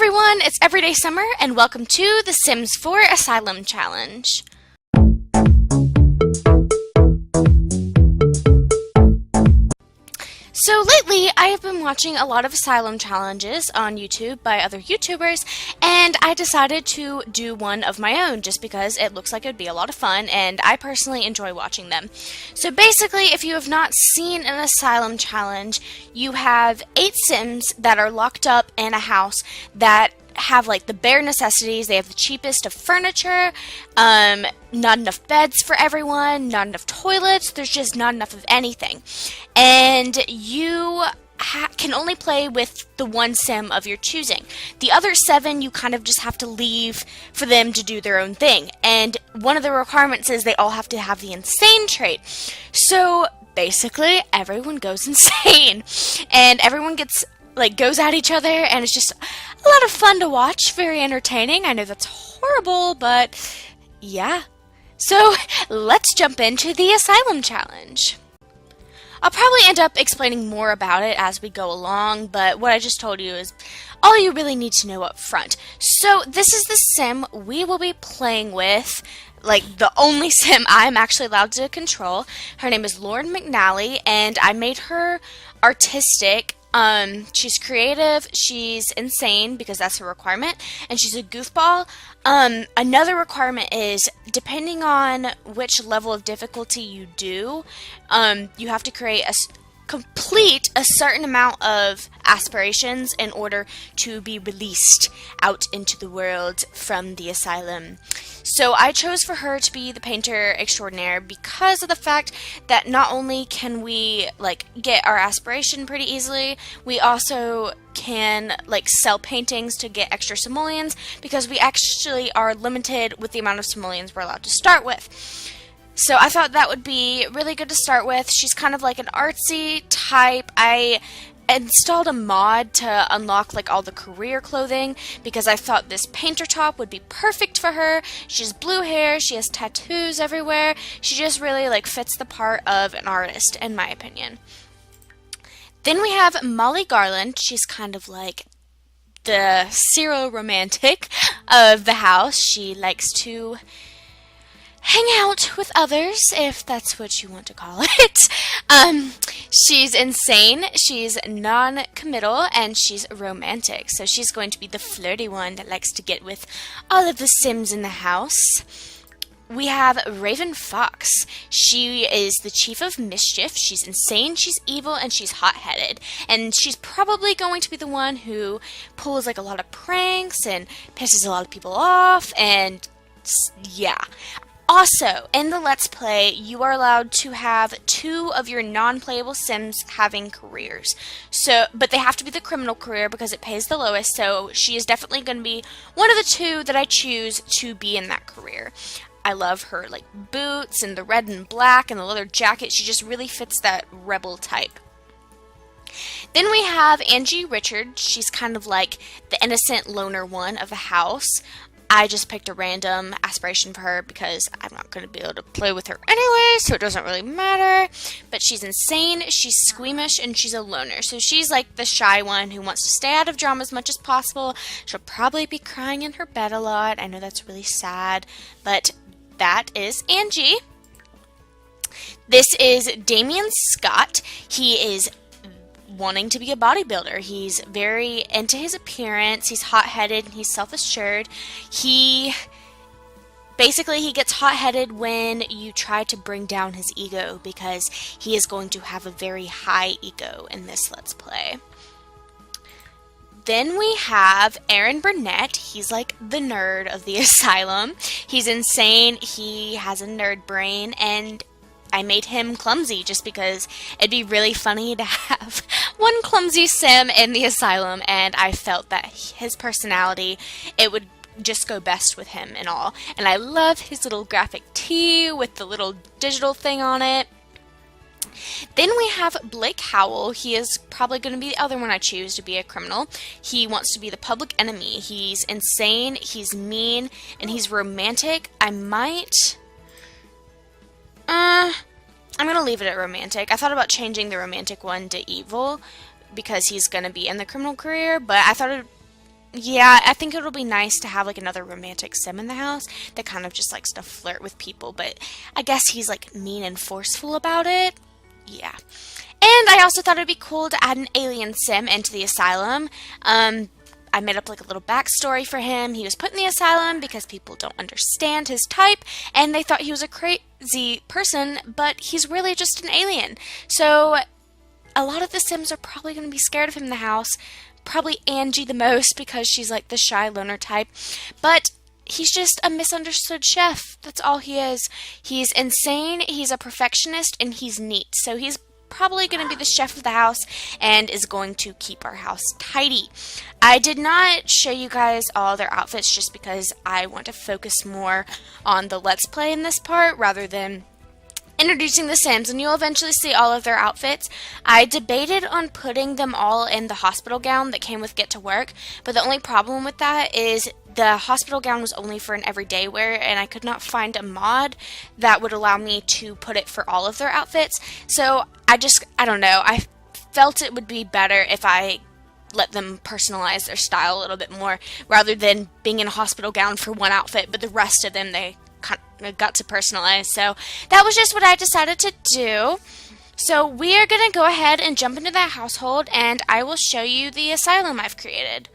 everyone, it's Everyday Summer, and welcome to the Sims 4 Asylum Challenge. So lately, I have been watching a lot of Asylum challenges on YouTube by other YouTubers, and I decided to do one of my own just because it looks like it would be a lot of fun, and I personally enjoy watching them. So basically, if you have not seen an Asylum challenge, you have 8 Sims that are locked up in a house that have like the bare necessities. They have the cheapest of furniture, not enough beds for everyone, not enough toilets, there's just not enough of anything. And you can only play with the one sim of your choosing. The other 7 you kind of just have to leave for them to do their own thing. And one of the requirements is they all have to have the insane trait. So basically everyone goes insane and everyone goes at each other, and it's just a lot of fun to watch, very entertaining. I know that's horrible, but yeah. So let's jump into the Asylum Challenge. I'll probably end up explaining more about it as we go along, but what I just told you is all you really need to know up front. So this is the sim we will be playing with, like the only sim I'm actually allowed to control. Her name is Lauren McNally, and I made her artistic. She's creative, she's insane because that's a requirement, and she's a goofball. Another requirement is, depending on which level of difficulty you do, you have to complete a certain amount of aspirations in order to be released out into the world from the asylum. So I chose for her to be the painter extraordinaire because of the fact that not only can we get our aspiration pretty easily, we also can sell paintings to get extra simoleons because we actually are limited with the amount of simoleons we're allowed to start with. So I thought that would be really good to start with. She's kind of like an artsy type. I installed a mod to unlock all the career clothing because I thought this painter top would be perfect for her. She has blue hair, she has tattoos everywhere. She just really fits the part of an artist, in my opinion. Then we have Molly Garland. She's kind of like the serial romantic of the house. She likes to hang out with others, if that's what you want to call it. She's insane, she's non-committal, and she's romantic. So she's going to be the flirty one that likes to get with all of the Sims in the house. We have Raven Fox. She is the chief of mischief. She's insane, she's evil, and she's hot-headed. And she's probably going to be the one who pulls a lot of pranks and pisses a lot of people off, and yeah. Also, in the Let's Play, you are allowed to have 2 of your non-playable Sims having careers. But they have to be the criminal career because it pays the lowest, so she is definitely going to be one of the 2 that I choose to be in that career. I love her boots and the red and black and the leather jacket. She just really fits that rebel type. Then we have Angie Richard. She's kind of like the innocent loner one of the house. I just picked a random aspiration for her because I'm not going to be able to play with her anyway, so it doesn't really matter. But she's insane, she's squeamish, and she's a loner. So she's like the shy one who wants to stay out of drama as much as possible. She'll probably be crying in her bed a lot. I know that's really sad, but that is Angie. This is Damien Scott. He is wanting to be a bodybuilder. He's very into his appearance, he's hot-headed, and he's self-assured. He gets hot-headed when you try to bring down his ego because he is going to have a very high ego in this Let's Play. Then we have Aaron Burnett. He's like the nerd of the asylum. He's insane, he has a nerd brain, and I made him clumsy just because it'd be really funny to have one clumsy sim in the asylum, and I felt that his personality, it would just go best with him and all. And I love his little graphic tee with the little digital thing on it. Then we have Blake Howell. He is probably going to be the other one I choose to be a criminal. He wants to be the public enemy. He's insane, he's mean, and he's romantic. I'm going to leave it at romantic. I thought about changing the romantic one to evil because he's going to be in the criminal career, but I thought Yeah, I think it'll be nice to have like another romantic sim in the house that kind of just likes to flirt with people, but I guess he's like mean and forceful about it. Yeah. And I also thought it'd be cool to add an alien sim into the asylum. I made up like a little backstory for him. He was put in the asylum because people don't understand his type and they thought he was a crazy person, but he's really just an alien. So a lot of the Sims are probably going to be scared of him in the house. Probably Angie the most because she's like the shy loner type. But he's just a misunderstood chef. That's all he is. He's insane, he's a perfectionist, and he's neat. So he's probably going to be the chef of the house and is going to keep our house tidy. I did not show you guys all their outfits just because I want to focus more on the Let's Play in this part rather than introducing the Sims, and you'll eventually see all of their outfits. I debated on putting them all in the hospital gown that came with Get to Work, but the only problem with that is the hospital gown was only for an everyday wear, and I could not find a mod that would allow me to put it for all of their outfits. So I don't know, I felt it would be better if I let them personalize their style a little bit more rather than being in a hospital gown for one outfit, but the rest of them they got to personalize. So that was just what I decided to do. So we are going to go ahead and jump into that household and I will show you the asylum I've created.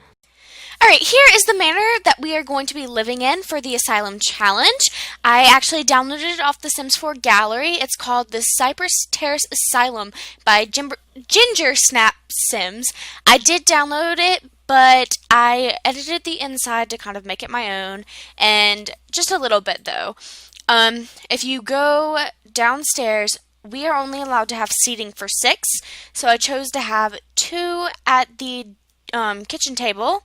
Alright, here is the manor that we are going to be living in for the Asylum Challenge. I actually downloaded it off the Sims 4 gallery. It's called the Cypress Terrace Asylum by GingerSnapSims. I did download it, but I edited the inside to kind of make it my own, and just a little bit though. If you go downstairs, we are only allowed to have seating for 6, so I chose to have 2 at the kitchen table.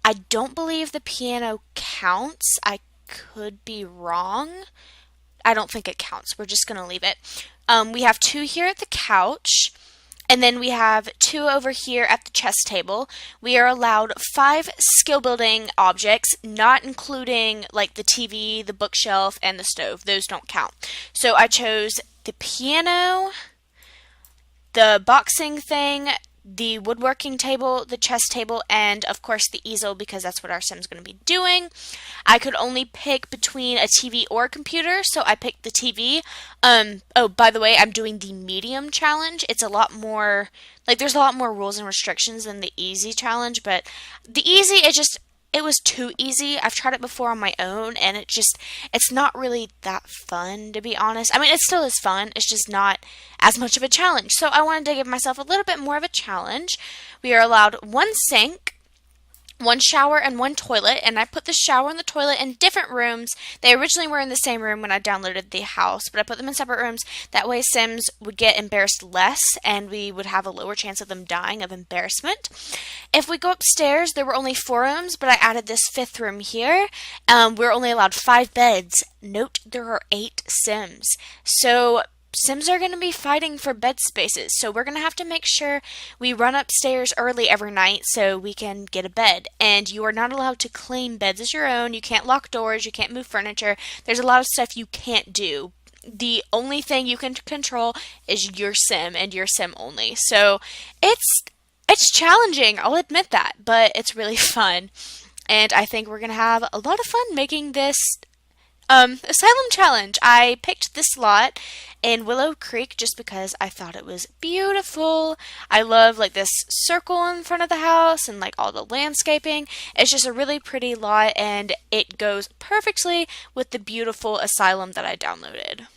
I don't believe the piano counts. I could be wrong. I don't think it counts. We're just going to leave it. We have 2 here at the couch. And then we have 2 over here at the chess table. We are allowed 5 skill building objects, not including like the TV, the bookshelf, and the stove. Those don't count. So I chose the piano, the boxing thing, the woodworking table, the chess table, and of course the easel because that's what our Sim's going to be doing. I could only pick between a TV or a computer, so I picked the TV. Oh, by the way, I'm doing the medium challenge. It's a lot more, like there's a lot more rules and restrictions than the easy challenge, but the easy, it was too easy. I've tried it before on my own, and it's not really that fun, to be honest. I mean, it still is fun. It's just not as much of a challenge. So I wanted to give myself a little bit more of a challenge. We are allowed 1 sink, 1 shower, and 1 toilet, and I put the shower and the toilet in different rooms. They originally were in the same room when I downloaded the house, but I put them in separate rooms. That way Sims would get embarrassed less, and we would have a lower chance of them dying of embarrassment. If we go upstairs, there were only 4 rooms, but I added this 5th room here. We're only allowed 5 beds. Note there are 8 Sims. So Sims are going to be fighting for bed spaces, so we're going to have to make sure we run upstairs early every night so we can get a bed. And you are not allowed to claim beds as your own. You can't lock doors. You can't move furniture. There's a lot of stuff you can't do. The only thing you can control is your Sim and your Sim only. So it's challenging, I'll admit that, but it's really fun. And I think we're going to have a lot of fun making this Asylum Challenge. I picked this lot in Willow Creek just because I thought it was beautiful. I love like this circle in front of the house and like all the landscaping. It's just a really pretty lot and it goes perfectly with the beautiful asylum that I downloaded.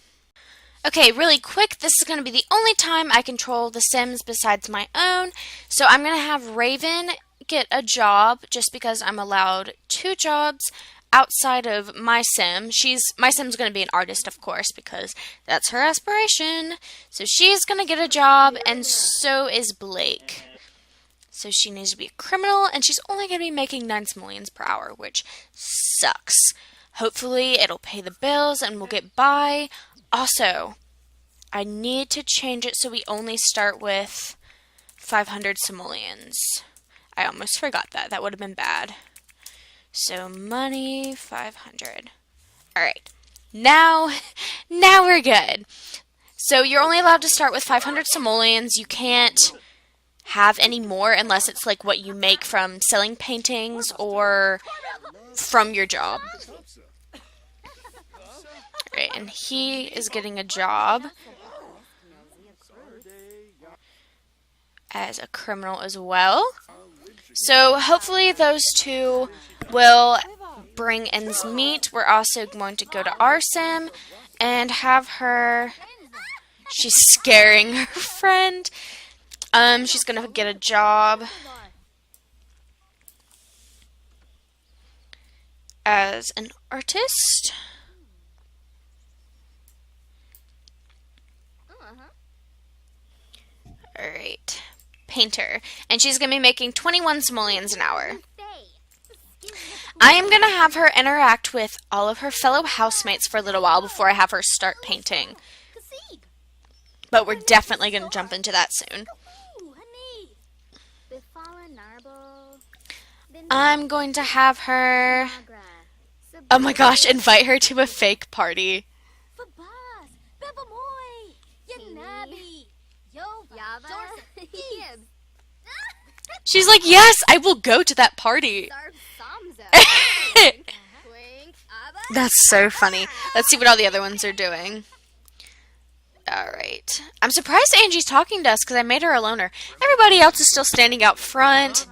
Okay, really quick, this is going to be the only time I control the Sims besides my own. So I'm going to have Raven get a job just because I'm allowed 2 jobs outside of my Sim. My Sim's going to be an artist, of course, because that's her aspiration. So she's going to get a job, and so is Blake. So she needs to be a criminal, and she's only going to be making 9 simoleons per hour, which sucks. Hopefully it'll pay the bills and we'll get by. Also, I need to change it so we only start with 500 simoleons. I almost forgot that. That would have been bad. So money, 500. Alright, now we're good. So you're only allowed to start with 500 simoleons. You can't have any more unless it's like what you make from selling paintings or from your job. Right, and he is getting a job as a criminal as well. So hopefully those two will bring ends meet. We're also going to go to our sim and have her... She's scaring her friend. She's gonna get a job as an artist. Alright. Painter. And she's gonna be making 21 simoleons an hour. I am going to have her interact with all of her fellow housemates for a little while before I have her start painting. But we're definitely going to jump into that soon. I'm going to have her... Oh my gosh, invite her to a fake party. She's like, yes, I will go to that party. That's so funny. Let's see what all the other ones are doing. Alright. I'm surprised Angie's talking to us because I made her a loner. Everybody else is still standing out front.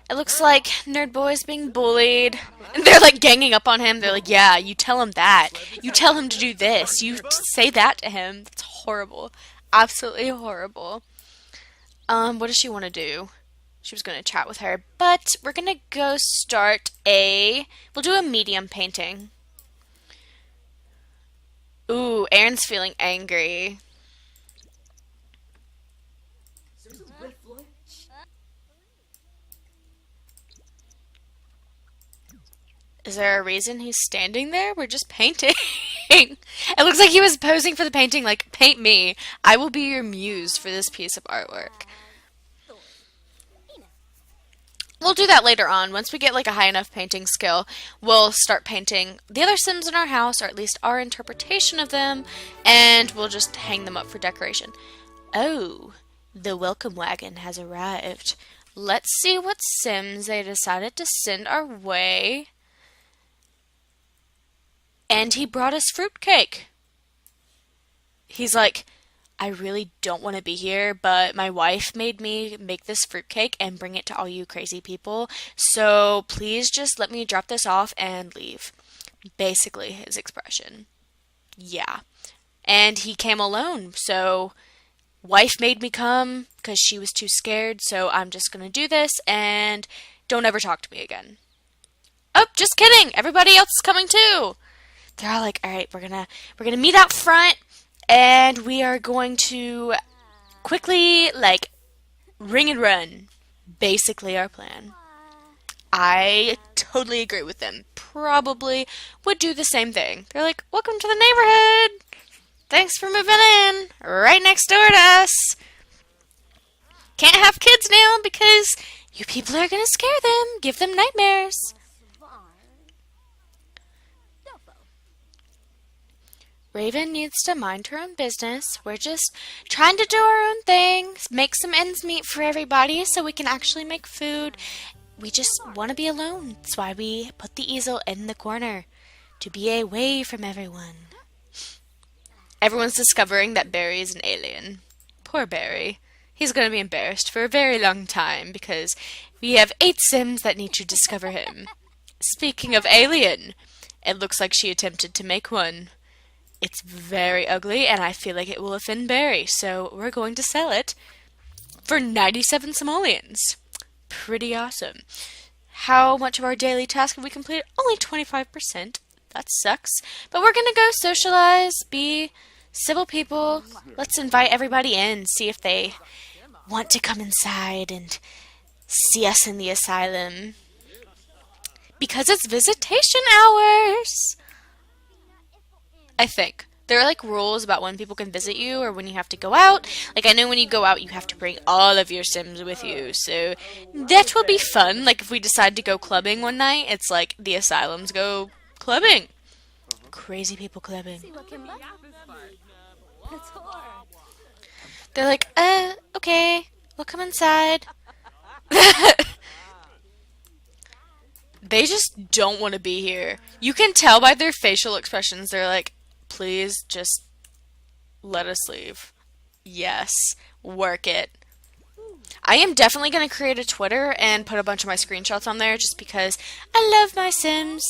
It looks like Nerd Boy's being bullied. And they're like ganging up on him. They're like, yeah, you tell him that. You tell him to do this. You say that to him. That's horrible. Absolutely horrible. What does she want to do? She was going to chat with her, but we're going to go start we'll do a medium painting. Ooh, Aaron's feeling angry. Is there a reason he's standing there? We're just painting. It looks like he was posing for the painting, like, paint me. I will be your muse for this piece of artwork. We'll do that later on. Once we get like a high enough painting skill, we'll start painting the other Sims in our house, or at least our interpretation of them, and we'll just hang them up for decoration. Oh, the welcome wagon has arrived. Let's see what Sims they decided to send our way. And he brought us fruitcake. He's like, I really don't want to be here, but my wife made me make this fruitcake and bring it to all you crazy people. So please just let me drop this off and leave. Basically his expression. Yeah. And he came alone. So wife made me come because she was too scared. So I'm just going to do this and don't ever talk to me again. Oh, just kidding. Everybody else is coming too. They're all like, all right, we're gonna meet out front. And we are going to quickly, like, ring and run. Basically our plan. I totally agree with them. Probably would do the same thing. They're like, welcome to the neighborhood. Thanks for moving in. Right next door to us. Can't have kids now because you people are going to scare them. Give them nightmares. Raven needs to mind her own business. We're just trying to do our own thing, make some ends meet for everybody so we can actually make food. We just want to be alone. That's why we put the easel in the corner, to be away from everyone. Everyone's discovering that Barry is an alien. Poor Barry. He's going to be embarrassed for a very long time because we have 8 Sims that need to discover him. Speaking of alien, it looks like she attempted to make one. It's very ugly, and I feel like it will offend Barry, so we're going to sell it for 97 simoleons. Pretty awesome. How much of our daily task have we completed? Only 25%. That sucks. But we're going to go socialize, be civil people. Let's invite everybody in, see if they want to come inside and see us in the asylum. Because it's visitation hours. I think. There are like rules about when people can visit you or when you have to go out. Like I know when you go out you have to bring all of your Sims with you. So that will be fun. Like if we decide to go clubbing one night, it's like the asylums go clubbing. Crazy people clubbing. They're like, okay, We'll come inside. They just don't want to be here. You can tell by their facial expressions. They're like, please just let us leave. Yes, work it. I am definitely going to create a Twitter and put a bunch of my screenshots on there just because I love my Sims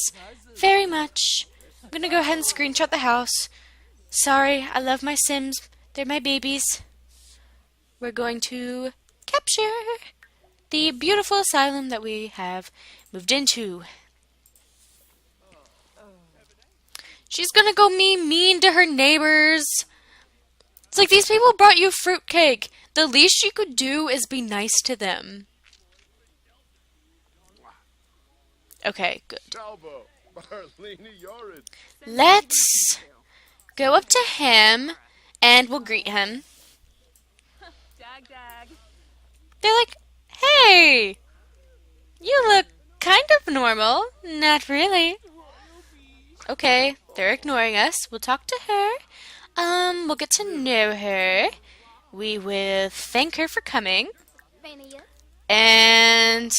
very much. I'm going to go ahead and screenshot the house. Sorry, I love my Sims. They're my babies. We're going to capture the beautiful asylum that we have moved into. She's gonna go be mean to her neighbors. It's like, these people brought you fruitcake. The least you could do is be nice to them. Okay, good. Let's go up to him and we'll greet him. They're like, hey, you look kind of normal. Not really. Okay, they're ignoring us. We'll talk to her. We'll get to know her. We will thank her for coming. And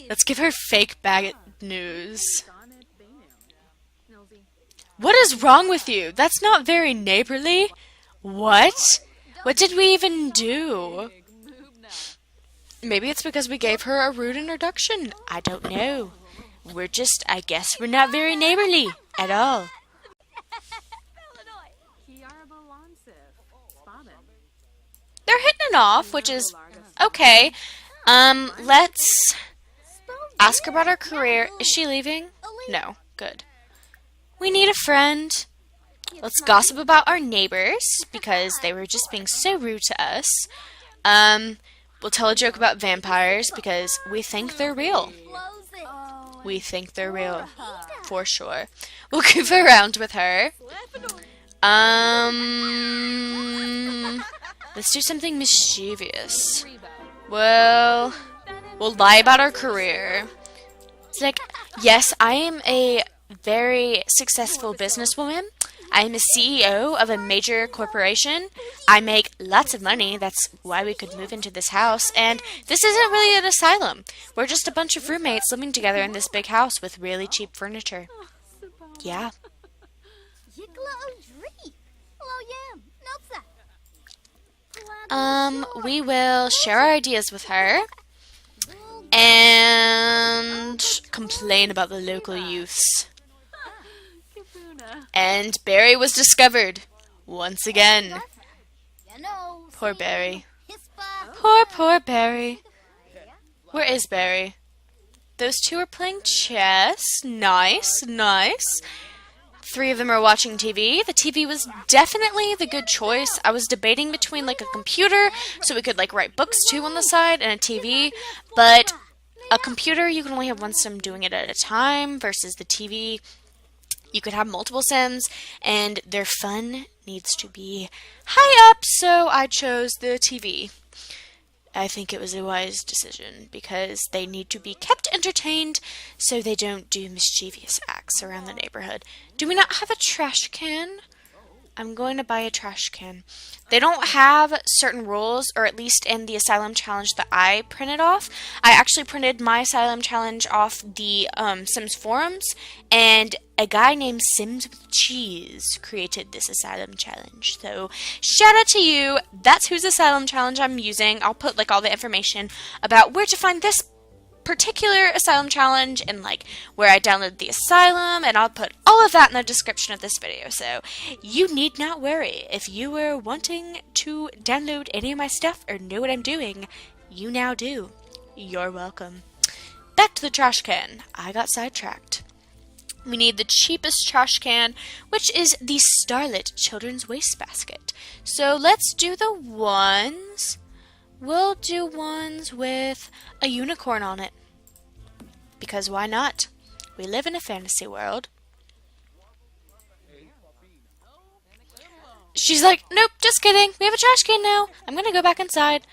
let's give her fake bad news. What is wrong with you? That's not very neighborly. What? What did we even do? Maybe it's because we gave her a rude introduction. I don't know. I guess we're not very neighborly at all. They're hitting it off, which is okay. Let's ask her about her career. Is she leaving? No. Good. We need a friend. Let's gossip about our neighbors because they were just being so rude to us. We'll tell a joke about vampires because we think they're real. We think they're real. For sure. We'll goof around with her. Let's do something mischievous. Well, we'll lie about our career. It's like, yes, I am a very successful businesswoman. I am a CEO of a major corporation. I make lots of money. That's why we could move into this house. And this isn't really an asylum. We're just a bunch of roommates living together in this big house with really cheap furniture. Yeah. We will share our ideas with her and complain about the local youths. And Barry was discovered once again. Poor Barry. Poor Barry. Where is Barry? Those two are playing chess. Nice, nice. 3 of them are watching TV. The TV was definitely the good choice. I was debating between like a computer, so we could like write books too on the side, and a TV. But a computer, you can only have one sim doing it at a time, versus the TV, you could have multiple sims, and their fun needs to be high up, so I chose the TV. I think it was a wise decision, because they need to be kept entertained so they don't do mischievous acts around the neighborhood. Do we not have a trash can? I'm going to buy a trash can. They don't have certain rules, or at least in the Asylum challenge that I printed off. I actually printed my Asylum challenge off the Sims forums, and a guy named Sims with Cheese created this Asylum challenge. So, shout out to you. That's whose Asylum challenge I'm using. I'll put like all the information about where to find this particular Asylum challenge and like where I downloaded the Asylum, and I'll put all of that in the description of this video, so you need not worry. If you were wanting to download any of my stuff or know what I'm doing, you now do. You're welcome. Back to the trash can. I got sidetracked. We need the cheapest trash can, which is the Starlit Children's Wastebasket. So let's do the ones. We'll do ones with a unicorn on it. Because why not? We live in a fantasy world. She's like, nope, just kidding. We have a trash can now. I'm gonna go back inside.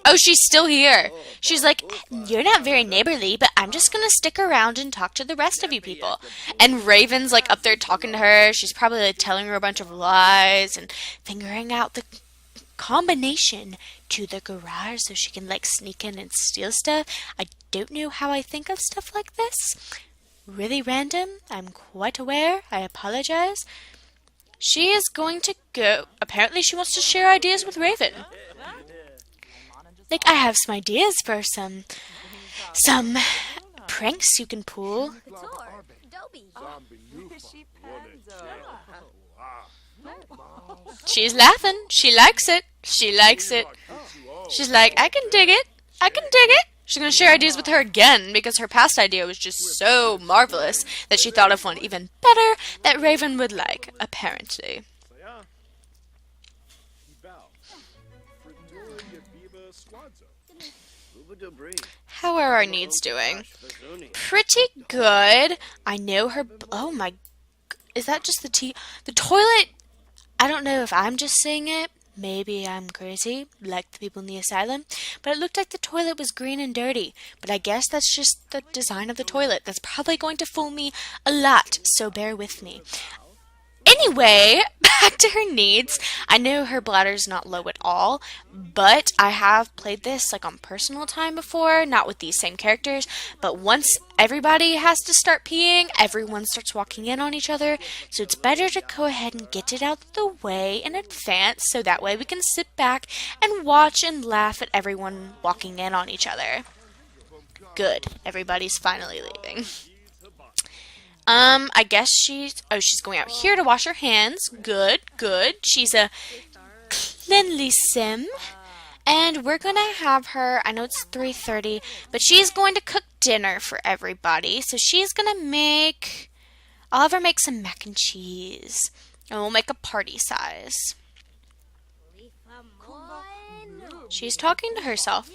Oh, she's still here. She's like, you're not very neighborly, but I'm just gonna stick around and talk to the rest of you people. And Raven's like up there talking to her. She's probably like telling her a bunch of lies and figuring out the combination to the garage so she can like sneak in and steal stuff. I don't know how I think of stuff like this. Really random. I'm quite aware. I apologize. She is going to go. Apparently she wants to share ideas with Raven. Like, I have some ideas for some pranks you can pull. She's laughing. She likes it. She likes it. She's like, I can dig it. I can dig it. She's going to share ideas with her again because her past idea was just so marvelous that she thought of one even better that Raven would like, apparently. How are our needs doing? Pretty good. I know her. Oh my. Is that just the tea? The toilet. I don't know if I'm just seeing it. Maybe I'm crazy, like the people in the asylum. But it looked like the toilet was green and dirty. But I guess that's just the design of the toilet. That's probably going to fool me a lot, so bear with me. Anyway, back to her needs. I know her bladder's not low at all, but I have played this like on personal time before, not with these same characters, but once everybody has to start peeing, everyone starts walking in on each other, so it's better to go ahead and get it out of the way in advance, so that way we can sit back and watch and laugh at everyone walking in on each other. Good. Everybody's finally leaving. I guess she's going out here to wash her hands. Good, good. She's a cleanly sim. And we're going to have her, I know it's 3:30, but she's going to cook dinner for everybody. So she's going to I'll have her make some mac and cheese. And we'll make a party size. She's talking to herself.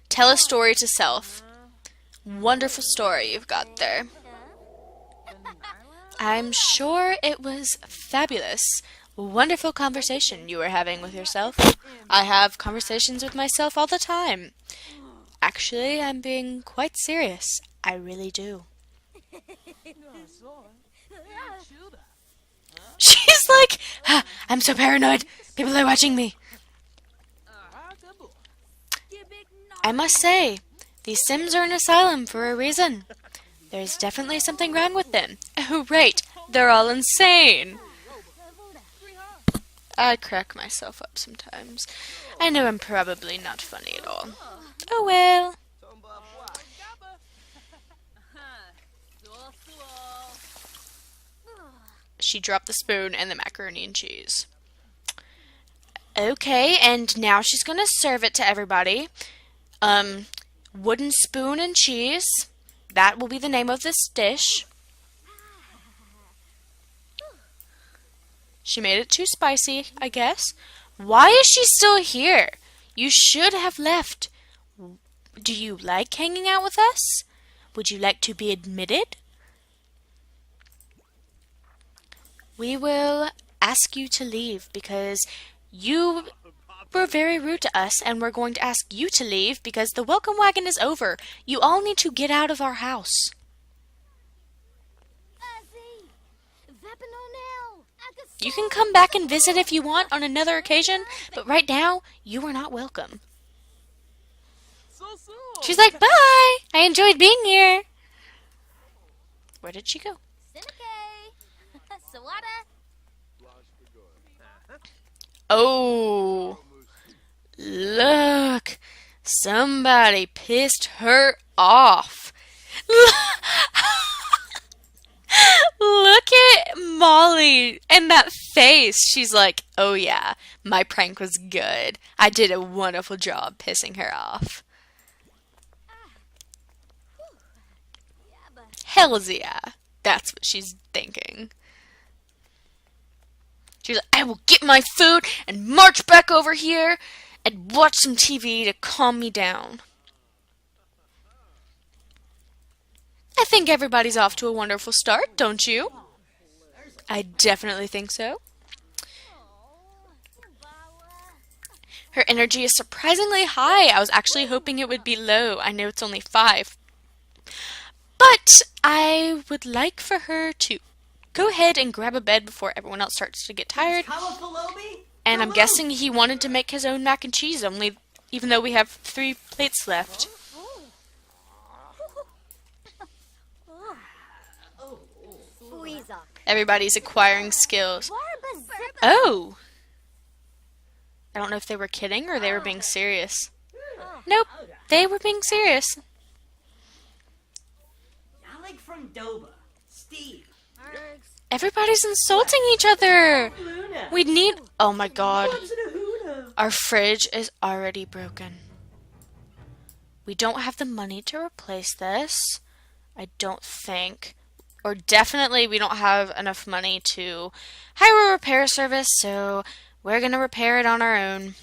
Tell a story to self. Wonderful story you've got there. I'm sure it was fabulous. Wonderful conversation you were having with yourself. I have conversations with myself all the time. Actually, I'm being quite serious. I really do. She's like, I'm so paranoid. People are watching me. I must say, these Sims are an asylum for a reason. There's definitely something wrong with them. Oh, right. They're all insane. I crack myself up sometimes. I know I'm probably not funny at all. Oh, well. She dropped the spoon and the macaroni and cheese. Okay, and now she's going to serve it to everybody. Wooden spoon and cheese. That will be the name of this dish. She made it too spicy, I guess. Why is she still here? You should have left. Do you like hanging out with us? Would you like to be admitted? We will ask you to leave because you were very rude to us, and we're going to ask you to leave because the welcome wagon is over. You all need to get out of our house. You can come back and visit if you want on another occasion, but right now, you are not welcome. She's like, bye! I enjoyed being here. Where did she go? Oh, look, somebody pissed her off. Look at Molly and that face. She's like, oh yeah, my prank was good. I did a wonderful job pissing her off. Hells yeah, that's what she's thinking. She's like, I will get my food and march back over here and watch some TV to calm me down. I think everybody's off to a wonderful start, don't you? I definitely think so. Her energy is surprisingly high. I was actually hoping it would be low. I know it's only 5. But I would like for her to go ahead and grab a bed before everyone else starts to get tired. And I'm guessing he wanted to make his own mac and cheese only, even though we have 3 plates left. Everybody's acquiring skills. Oh! I don't know if they were kidding or they were being serious. Nope, they were being serious. Everybody's insulting each other. We need... Oh my god. Our fridge is already broken. We don't have the money to replace this. I don't think. Or definitely we don't have enough money to hire a repair service, so we're going to repair it on our own.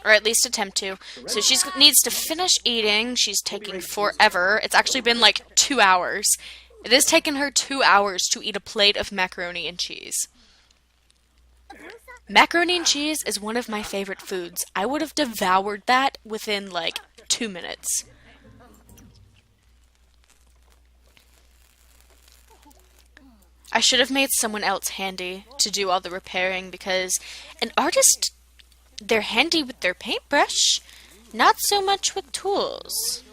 Or at least attempt to. So she needs to finish eating. She's taking forever. It's actually been like 2 hours. It has taken her 2 hours to eat a plate of macaroni and cheese. Macaroni and cheese is one of my favorite foods. I would have devoured that within like 2 minutes. I should have made someone else handy to do all the repairing because an artist, they're handy with their paintbrush, not so much with tools.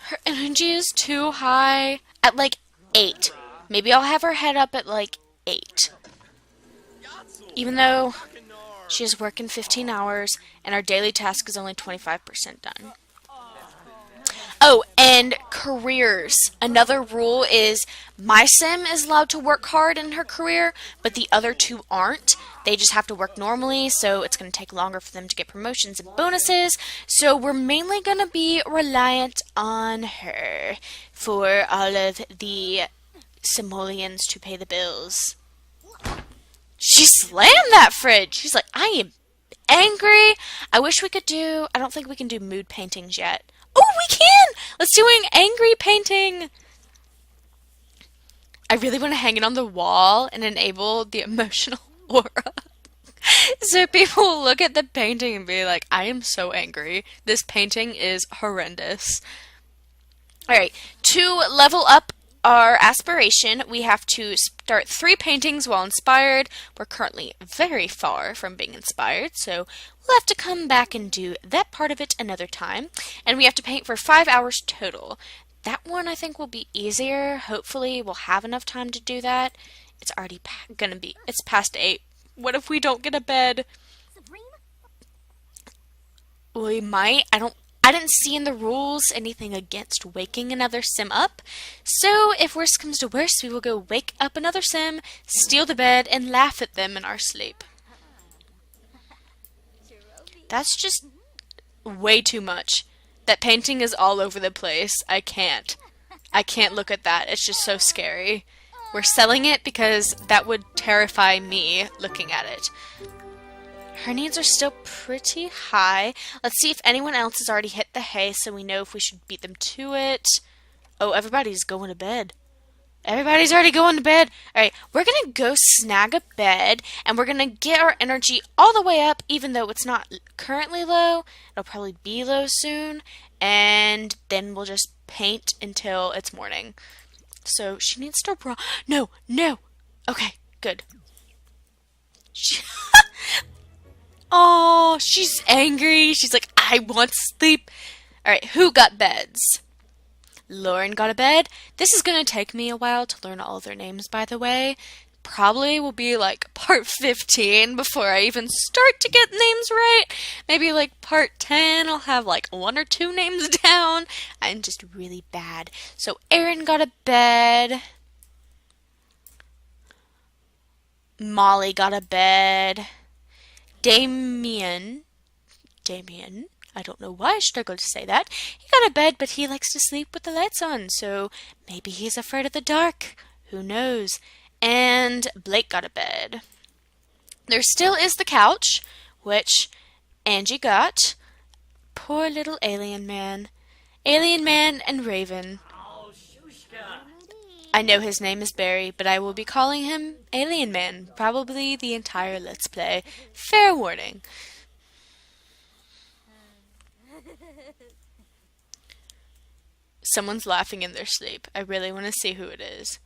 Her energy is too high at like 8. Maybe I'll have her head up at like 8. Even though she is working 15 hours and our daily task is only 25% done. Oh, and careers. Another rule is my sim is allowed to work hard in her career, but the other 2 aren't. They just have to work normally, so it's going to take longer for them to get promotions and bonuses. So we're mainly going to be reliant on her for all of the simoleons to pay the bills. She slammed that fridge. She's like, I am angry. I wish we could do... I don't think we can do mood paintings yet. Oh, we can! Let's do an angry painting. I really want to hang it on the wall and enable the emotional aura. So people will look at the painting and be like, I am so angry. This painting is horrendous. Alright, to level up our aspiration, we have to start 3 paintings while inspired. We're currently very far from being inspired, so we'll have to come back and do that part of it another time. And we have to paint for 5 hours total. That one I think will be easier. Hopefully we'll have enough time to do that. It's already it's past 8. What if we don't get a bed? We might. I didn't see in the rules anything against waking another sim up. So if worst comes to worst, we will go wake up another sim, steal the bed, and laugh at them in our sleep. That's just way too much. That painting is all over the place. I can't look at that. It's just so scary. We're selling it because that would terrify me looking at it. Her needs are still pretty high. Let's see if anyone else has already hit the hay so we know if we should beat them to it. Oh, everybody's going to bed. Everybody's already going to bed. Alright, we're going to go snag a bed, and we're going to get our energy all the way up, even though it's not currently low. It'll probably be low soon, and then we'll just paint until it's morning. So she needs to No. Okay, good. Oh, she's angry. She's like, I want sleep. Alright, who got beds? Lauren got a bed. This is going to take me a while to learn all their names, by the way. Probably will be like part 15 before I even start to get names right. Maybe like part 10 I'll have like 1 or 2 names down. I'm just really bad. So Erin got a bed. Molly got a bed. Damien, I don't know why I struggled to say that. He got a bed, but he likes to sleep with the lights on, so maybe he's afraid of the dark. Who knows? And Blake got a bed. There still is the couch, which Angie got. Poor little alien man. Alien man and Raven. I know his name is Barry, but I will be calling him Alien Man, probably the entire Let's Play. Fair warning. Someone's laughing in their sleep. I really want to see who it is.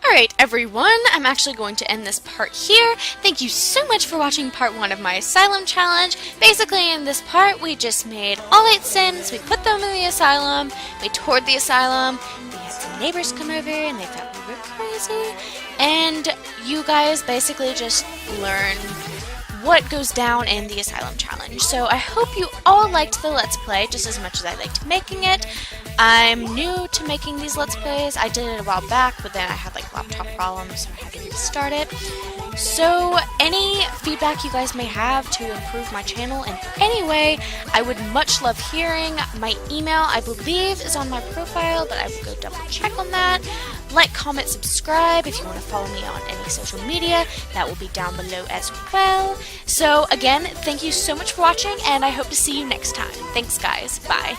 Alright everyone, I'm actually going to end this part here. Thank you so much for watching part 1 of my Asylum challenge. Basically in this part we just made all 8 Sims, we put them in the Asylum, we toured the Asylum, we had some neighbors come over and they thought we were crazy, and you guys basically just learn what goes down in the Asylum challenge. So I hope you all liked the Let's Play just as much as I liked making it. I'm new to making these Let's Plays. I did it a while back, but then I had like laptop problems, so I had to restart it. So any feedback you guys may have to improve my channel in any way, I would much love hearing. My email, I believe, is on my profile, but I will go double check on that. Like, comment, subscribe if you want to follow me on any social media. That will be down below as well. So again, thank you so much for watching, and I hope to see you next time. Thanks guys. Bye.